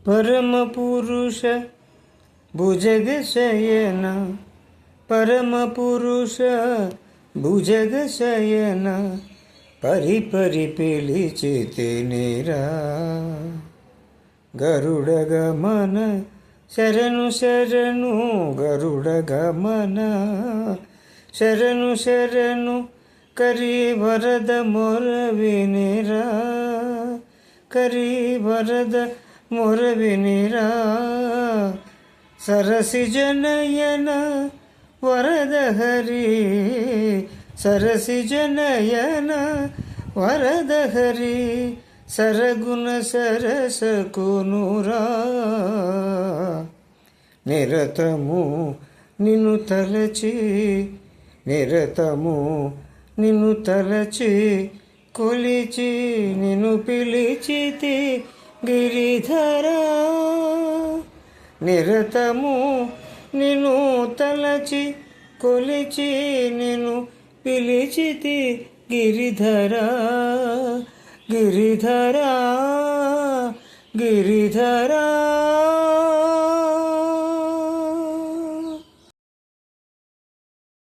పరమ పురుష భుజగ శయన పరమ పురుష భుజగ శయన పరిపరి పిలిచితినిరా గరుడ గమన శరణు శరణు గరుడ గమన శరణు శరణు కరి వరద మొర వినిరా కరి వరద మొర వినిరా సరసి జనయన వరద హరి సరసి జనయన వరద హరి సరగుణ సరసకునురా నిరతము నిన్ను తలచి నిరతము నిన్ను తలచి కొలిచి నిన్ను పిలిచితి గిరిధరా నిరతము నిన్ను తలచి కొలిచి నిన్ను పిలిచితి గిరిధరా గిరిధరా గిరిధరా